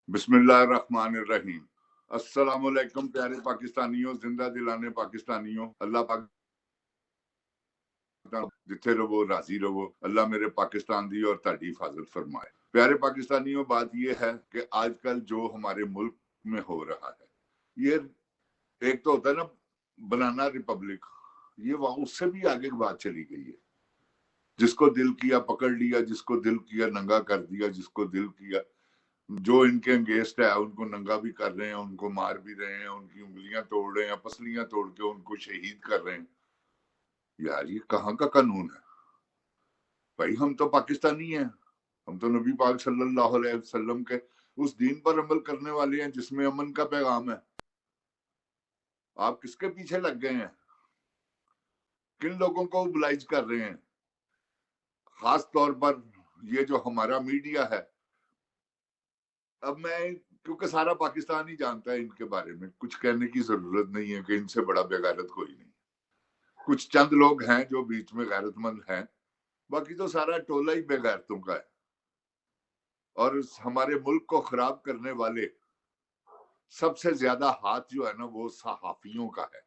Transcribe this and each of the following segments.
बिस्मिल्लाहिर्रहमानिर्रहीम। अस्सलाम वालेकुम प्यारे पाकिस्तानियों, जिंदा दिलाने पाकिस्तानियों। अल्लाह पाक जिथे रहो राजी रहो। अल्लाह मेरे पाकिस्तान दी और ताड़ी हिफाजत फरमाए। प्यारे पाकिस्तानियों, बात यह है कि आजकल जो हमारे मुल्क में हो रहा है, ये एक तो होता है ना बनाना रिपब्लिक, ये वहां उससे भी आगे की बात चली गई है। जिसको दिल किया पकड़ लिया, जिसको दिल किया नंगा कर दिया, जिसको दिल किया जो इनके अंगेस्ट है उनको नंगा भी कर रहे हैं, उनको मार भी रहे हैं, उनकी उंगलियां तोड़ रहे हैं, पसलियां तोड़ के उनको शहीद कर रहे हैं। यार ये कहाँ का कानून है भाई? हम तो पाकिस्तानी हैं, हम तो नबी पाक सल्लल्लाहु अलैहि वसल्लम के उस दीन पर अमल करने वाले हैं जिसमें अमन का पैगाम है। आप किसके पीछे लग गए हैं? किन लोगों को ओबलाइज कर रहे हैं? खास तौर पर ये जो हमारा मीडिया है। अब मैं, क्योंकि सारा पाकिस्तान ही जानता है इनके बारे में, कुछ कहने की जरूरत नहीं है कि इनसे बड़ा बेगैरत कोई नहीं। कुछ चंद लोग हैं जो बीच में गैरतमंद हैं, बाकी तो सारा टोला ही बेगैरतों का है। और हमारे मुल्क को खराब करने वाले सबसे ज्यादा हाथ जो है ना, वो सहाफियों का है।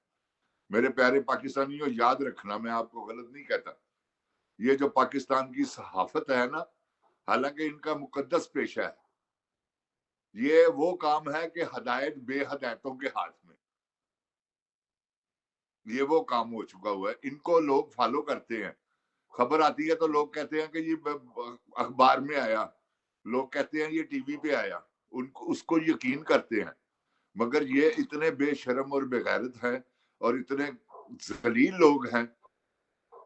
मेरे प्यारे पाकिस्तानियों, याद रखना, मैं आपको गलत नहीं कहता। ये जो पाकिस्तान की सहाफत है ना, हालांकि इनका मुकद्दस पेशा है, ये वो काम है कि हदायत बेहदायतों के हाथ में, ये वो काम हो चुका हुआ है। इनको लोग फॉलो करते हैं। खबर आती है तो लोग कहते हैं कि ये अखबार में आया, लोग कहते हैं ये टीवी पे आया, उनको उसको यकीन करते हैं। मगर ये इतने बेशर्म और बेगैरत हैं और इतने जलील लोग हैं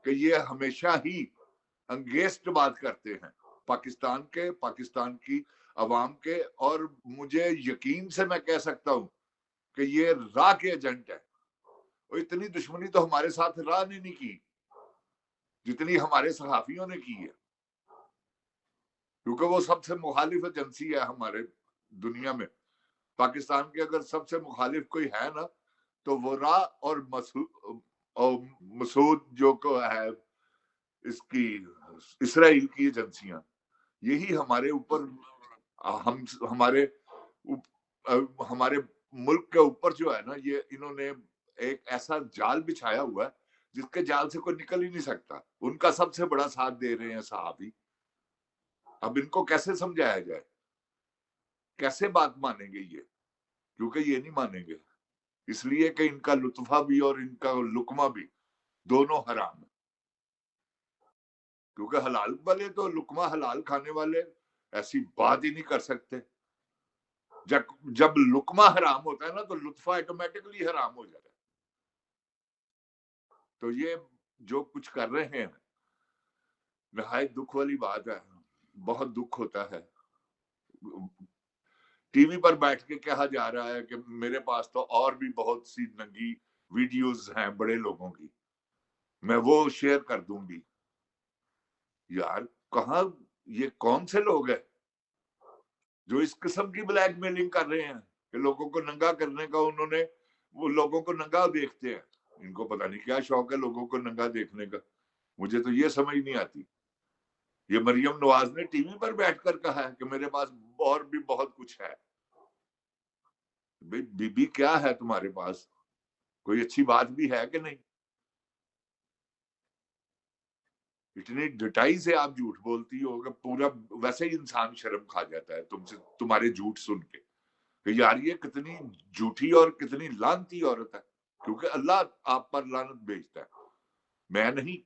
कि ये हमेशा ही अंगेस्ट बात करते हैं पाकिस्तान के, पाकिस्तान की अवाम के। और मुझे यकीन से मैं कह सकता हूं कि ये राह के एजेंट है। और इतनी दुश्मनी तो हमारे साथ राह ने नहीं की जितनी हमारे सहाफियों ने की है, क्योंकि वो सबसे मुखालिफ एजेंसी है हमारे दुनिया में। पाकिस्तान के अगर सबसे मुखालिफ कोई है ना, तो वो रा और मसूद जो को है इसकी इसराइल की एजेंसियां, यही हमारे ऊपर, हम हमारे हमारे मुल्क के ऊपर जो है ना, ये इन्होंने एक ऐसा जाल बिछाया हुआ है जिसके जाल से कोई निकल ही नहीं सकता। उनका सबसे बड़ा साथ दे रहे हैं सहाबी। अब इनको कैसे समझाया जाए, कैसे बात मानेंगे ये? क्योंकि ये नहीं मानेंगे, इसलिए कि इनका लुत्फा भी और इनका लुकमा भी दोनों हराम है। क्योंकि हलाल वाले तो लुकमा हलाल खाने वाले ऐसी बात ही नहीं कर सकते। जब जब लुकमा हराम होता है ना, तो लुत्फा ऑटोमेटिकली हराम हो जाता है। तो ये जो कुछ कर रहे हैं, नहायत दुख वाली बात है। बहुत दुख होता है। टीवी पर बैठ के कहा जा रहा है कि मेरे पास तो और भी बहुत सी नंगी वीडियोस हैं बड़े लोगों की, मैं वो शेयर कर दूंगी। यार कहाँ, ये कौन से लोग हैं जो इस किस्म की ब्लैकमेलिंग कर रहे हैं कि लोगों को नंगा करने का? उन्होंने, वो लोगों को नंगा देखते हैं, इनको पता नहीं क्या शौक है लोगों को नंगा देखने का। मुझे तो ये समझ नहीं आती। ये मरियम नवाज ने टीवी पर बैठकर कहा है कि मेरे पास और भी बहुत कुछ है। भाई बीबी क्या है तुम्हारे पास? कोई अच्छी बात भी है कि नहीं? इतनी डिटाई से आप झूठ बोलती हो कि पूरा वैसे ही इंसान शर्म खा जाता है तुमसे, तुम्हारे झूठ सुन के कि यार ये कितनी झूठी और कितनी लानती औरत है। क्योंकि अल्लाह आप पर लानत भेजता है, मैं नहीं।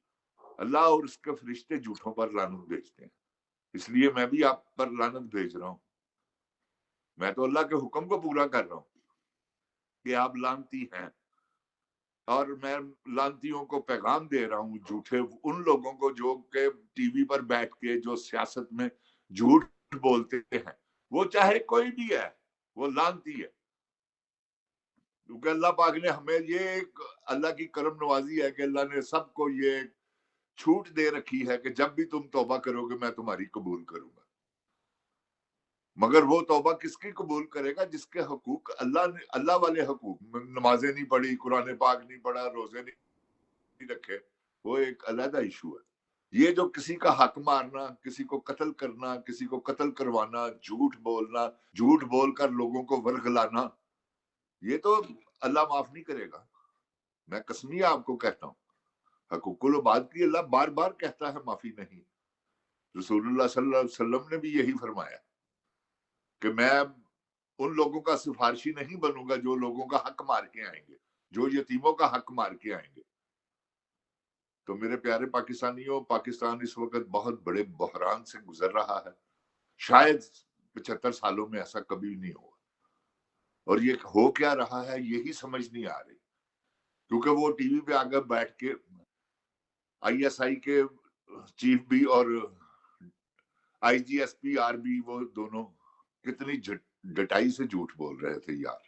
अल्लाह और उसके फरिश्ते झूठों पर लानत भेजते हैं, इसलिए मैं भी आप पर लानत भेज रहा हूं। मैं तो अल्लाह के हुक्म को पूरा कर रहा हूं कि आप लानती हैं। और मैं लानतियों को पैगाम दे रहा हूँ, झूठे उन लोगों को जो के टीवी पर बैठ के जो सियासत में झूठ बोलते हैं, वो चाहे कोई भी है, वो लानती है। क्योंकि अल्लाह पाक ने हमें ये एक, अल्लाह की करम नवाजी है कि अल्लाह ने सबको ये छूट दे रखी है कि जब भी तुम तौबा करोगे मैं तुम्हारी कबूल करूंगा। मगर वो तौबा किसकी कबूल करेगा? जिसके हकूक अल्लाह ने, अल्लाह वाले हकूक, नमाजें नहीं पढ़ी, कुरान पाक नहीं पढ़ा, रोजे नहीं रखे, वो एक अलग इशू है। یہ جو کسی کا حق مارنا، کسی کو قتل کرنا، کسی کو قتل کروانا، جھوٹ بولنا، جھوٹ بول کر لوگوں کو ورغلانا، یہ تو اللہ معاف نہیں کرے گا. میں قسمیہ آپ کو کہتا ہوں، حقوق العباد کی اللہ بار بار کہتا ہے معافی نہیں. رسول اللہ صلی اللہ علیہ وسلم نے بھی یہی فرمایا کہ میں ان لوگوں کا سفارشی نہیں بنوں گا جو لوگوں کا حق مار کے آئیں گے، جو یتیموں کا حق مار کے آئیں گے. تو میرے پیارے پاکستانیوں، پاکستان اس وقت بہت بڑے بحران سے گزر رہا ہے. شاید 75 سالوں میں ایسا کبھی نہیں ہوا. اور یہ ہو کیا رہا ہے یہی سمجھ نہیں آ رہی، کیونکہ وہ ٹی وی پہ آگے بیٹھ کے آئی ایس آئی کے چیف بھی اور آئی جی ایس پی آر بھی، وہ دونوں کتنی ڈٹائی سے جھوٹ بول رہے تھے یار.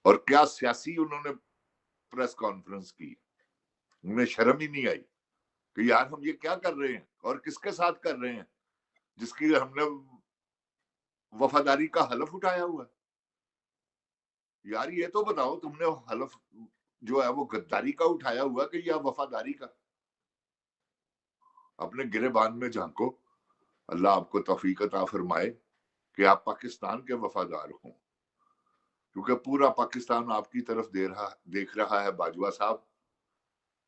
اور کیا سیاسی انہوں نے پریس کانفرنس کی، انہیں شرم ہی نہیں آئی کہ یار ہم یہ کیا کر رہے ہیں اور کس کے ساتھ کر رہے ہیں، جس کی ہم نے وفاداری کا حلف اٹھایا ہوا ہے. یار یہ تو بتاؤ تم نے حلف جو ہے وہ غداری کا اٹھایا ہوا کہ یا وفاداری کا؟ اپنے گریبان میں جھانکو. اللہ آپ کو توفیق عطا فرمائے کہ آپ پاکستان کے وفادار ہوں، کیونکہ پورا پاکستان آپ کی طرف دیکھ رہا ہے. باجوہ صاحب،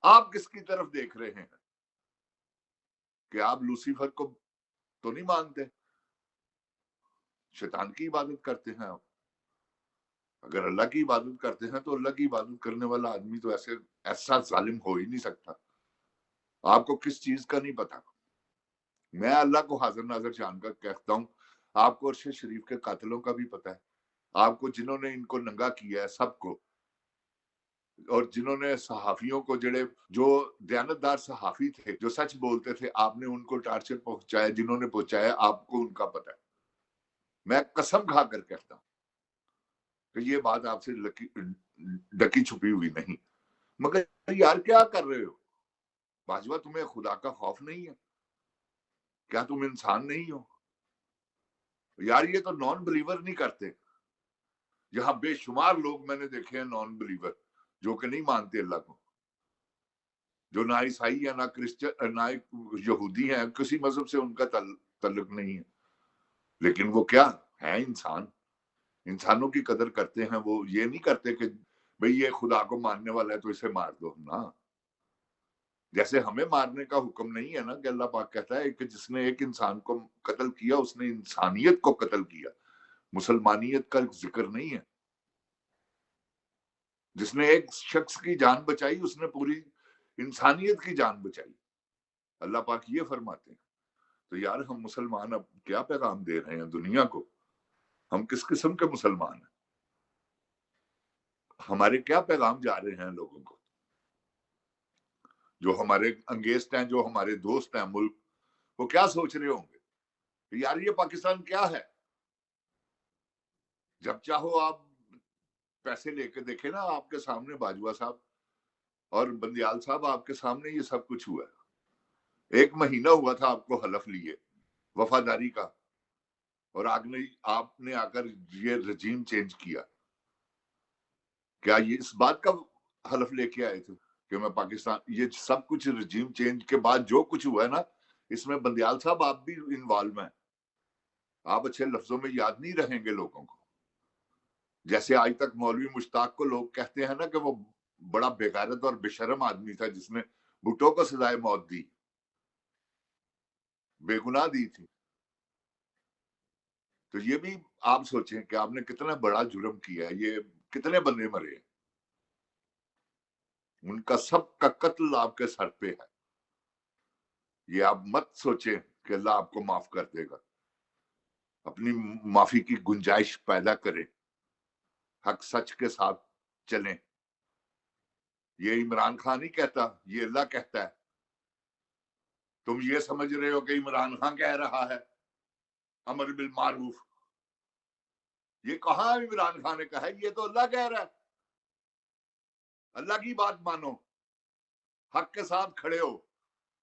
آپ کس کی طرف دیکھ رہے ہیں؟ کہ آپ لوسیفر کو تو نہیں مانتے، شیطان کی عبادت کرتے ہیں آپ. اگر اللہ کی عبادت کرتے ہیں تو اللہ کی عبادت کرنے والا آدمی تو ایسا ظالم ہو ہی نہیں سکتا. آپ کو کس چیز کا نہیں پتا؟ میں اللہ کو حاضر ناظر جان کر کہتا ہوں، آپ کو ارشد شریف کے قاتلوں کا بھی پتا ہے، آپ کو جنہوں نے ان کو ننگا کیا ہے سب کو، اور جنہوں نے صحافیوں کو جو دیانتدار صحافی تھے جو سچ بولتے تھے، آپ نے ان کو ٹارچر پہنچایا، جنہوں نے پہنچایا آپ کو ان کا پتا ہے. میں قسم کھا کر کہتا ہوں کہ یہ بات آپ سے ڈکی چھپی ہوئی نہیں. مگر یار کیا کر رہے ہو باجوہ؟ تمہیں خدا کا خوف نہیں ہے؟ کیا تم انسان نہیں ہو؟ یار یہ تو نان بلیور نہیں کرتے. یہاں بے شمار لوگ میں نے دیکھے ہیں نان بلیور، جو کہ نہیں مانتے اللہ کو، جو نہ عیسائی ہے، نہ کرسچن، نہ یہودی ہیں، کسی مذہب سے ان کا تعلق نہیں ہے، لیکن وہ کیا ہے؟ انسان. انسانوں کی قدر کرتے ہیں. وہ یہ نہیں کرتے کہ بھئی یہ خدا کو ماننے والا ہے تو اسے مار دو نا. جیسے ہمیں مارنے کا حکم نہیں ہے نا، کہ اللہ پاک کہتا ہے کہ جس نے ایک انسان کو قتل کیا اس نے انسانیت کو قتل کیا، مسلمانیت کا ذکر نہیں ہے. جس نے ایک شخص کی جان بچائی اس نے پوری انسانیت کی جان بچائی. اللہ پاک یہ فرماتے ہیں. تو یار ہم مسلمان اب کیا پیغام دے رہے ہیں دنیا کو؟ ہم کس قسم کے مسلمان ہیں؟ ہمارے کیا پیغام جا رہے ہیں لوگوں کو؟ جو ہمارے انگیسٹ ہیں، جو ہمارے دوست ہیں ملک، وہ کیا سوچ رہے ہوں گے کہ یار یہ پاکستان کیا ہے؟ جب چاہو آپ پیسے لے کے دیکھیں نا، آپ کے سامنے باجوہ صاحب اور بندیال صاحب، آپ کے سامنے یہ سب کچھ ہوا ہے. 1 مہینہ ہوا تھا آپ کو حلف لیے وفاداری کا، اور آپ نے آ کر یہ رجیم چینج کیا. کیا یہ اس بات کا حلف لے کے آئے تھے کہ میں پاکستان، یہ سب کچھ رجیم چینج کے بعد جو کچھ ہوا ہے نا، اس میں بندیال صاحب آپ بھی انوالو ہیں. آپ اچھے لفظوں میں یاد نہیں رہیں گے لوگوں کو. جیسے آج تک مولوی مشتاق کو لوگ کہتے ہیں نا کہ وہ بڑا بےغیرت اور بے شرم آدمی تھا جس نے بھٹو کو سزائے موت دی، بے گناہ دی تھی. تو یہ بھی آپ سوچیں کہ آپ نے کتنا بڑا جرم کیا ہے. یہ کتنے بندے مرے ہیں، ان کا سب کا قتل آپ کے سر پہ ہے. یہ آپ مت سوچیں کہ اللہ آپ کو معاف کر دے گا. اپنی معافی کی گنجائش پیدا کریں، حق سچ کے ساتھ چلیں. یہ عمران خان نہیں کہتا، یہ اللہ کہتا ہے. تم یہ سمجھ رہے ہو کہ عمران خان کہہ رہا ہے امر بالمعروف؟ یہ کہاں عمران خان نے کہا ہے، یہ تو اللہ کہہ رہا ہے. اللہ کی بات مانو، حق کے ساتھ کھڑے ہو.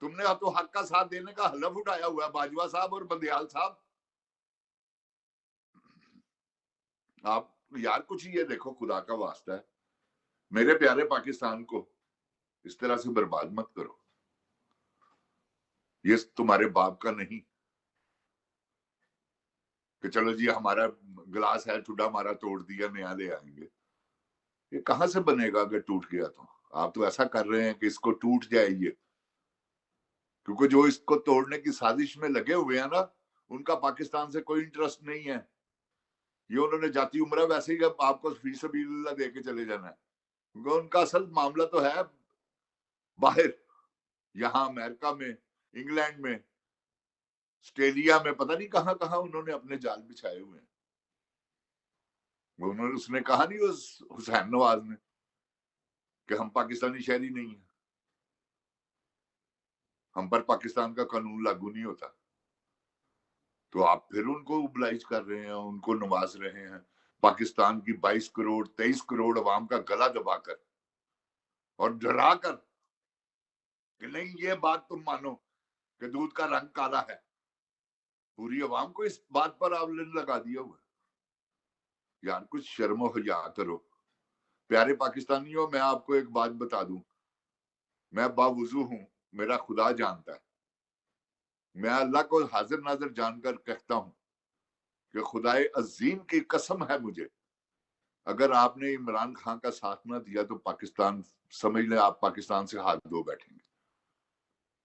تم نے تو حق کا ساتھ دینے کا حلف اٹھایا ہوا ہے باجوہ صاحب اور بندیال صاحب. آپ یار کچھ یہ دیکھو، خدا کا واسطہ ہے، میرے پیارے پاکستان کو اس طرح سے برباد مت کرو. ये तुम्हारे बाप का नहीं कि चलो जी हमारा गिलास है, ठुड्डा हमारा तोड़ दिया, नया ले आएंगे। ये कहां से बनेगा अगर टूट गया तो? आप तो ऐसा कर रहे हैं कि इसको टूट जाए ये, क्योंकि जो इसको तोड़ने की साजिश में लगे हुए हैं ना, उनका पाकिस्तान से कोई इंटरेस्ट नहीं है। ये उन्होंने जाती उम्र वैसे ही आपको फी सबीलिल्लाह दे के चले जाना है, क्योंकि उनका असल मामला तो है बाहर, यहाँ अमेरिका में, इंग्लैंड में, ऑस्ट्रेलिया में, पता नहीं कहां कहां उन्होंने अपने जाल बिछाए हुए हैं। उन्होंने, उसने कहा नहीं उस हुसैन नवाज ने कि हम पाकिस्तानी शहरी नहीं है, हम पर पाकिस्तान का कानून लागू नहीं होता। तो आप फिर उनको ओबलाइज कर रहे हैं, उनको नवाज रहे हैं, पाकिस्तान की 22 करोड़ 23 करोड़ अवाम का गला दबाकर और डरा कर कि नहीं ये बात तुम मानो कि दूध का रंग काला है। पूरी अवाम को इस बात पर आवलन लगा दिया हुआ। यार कुछ शर्मो हया करो। प्यारे पाकिस्तानियों, मैं आपको एक बात बता दूं, मैं बावुजू हूं, मेरा खुदा जानता है। मैं अल्लाह को हाजिर नाजिर जानकर कहता हूं कि खुदाए अजीम की कसम है मुझे, अगर आपने इमरान खान का साथ ना दिया तो पाकिस्तान, समझ ले आप पाकिस्तान से हाथ धो बैठेंगे।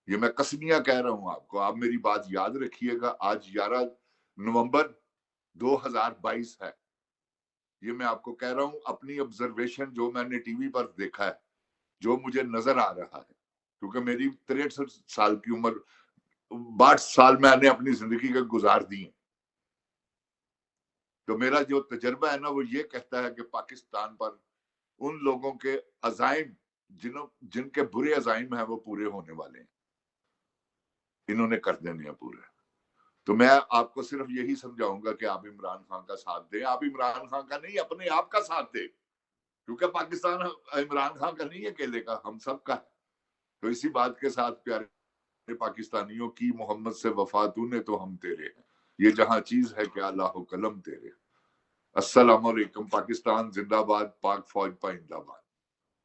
ये मैं कसमियां कह रहा हूं आपको, आप मेरी बात याद रखिएगा। आज 11 नवंबर 2022 है। ये मैं आपको कह रहा हूं अपनी ऑब्जर्वेशन, जो मैंने टीवी पर देखा है, जो मुझे नजर आ रहा है, क्योंकि मेरी 63 साल की उम्र, 62 साल मैंने अपनी जिंदगी के गुजार दी है। तो मेरा जो तजर्बा है ना, वो ये कहता है कि पाकिस्तान पर उन लोगों के अजाइम, जिनके बुरे अजाइम हैं, वो पूरे होने वाले हैं। इन्होंने कर देने हैं पूरे। तो मैं आपको सिर्फ यही समझाऊंगा कि आप इमरान खान का साथ दें। आप इमरान खान का नहीं, अपने आप का साथ दें, क्योंकि पाकिस्तान इमरान खान का नहीं है अकेले का, हम सब का है। तो इसी बात के साथ प्यारे पाकिस्तानियों की मोहम्मद से वफा तूने तो हम तेरे हैं, ये जहां चीज है कि अल्लाह कलम तेरे। अस्सलाम वालेकुम। पाकिस्तान जिंदाबाद, पाक फौज पाइंदाबाद।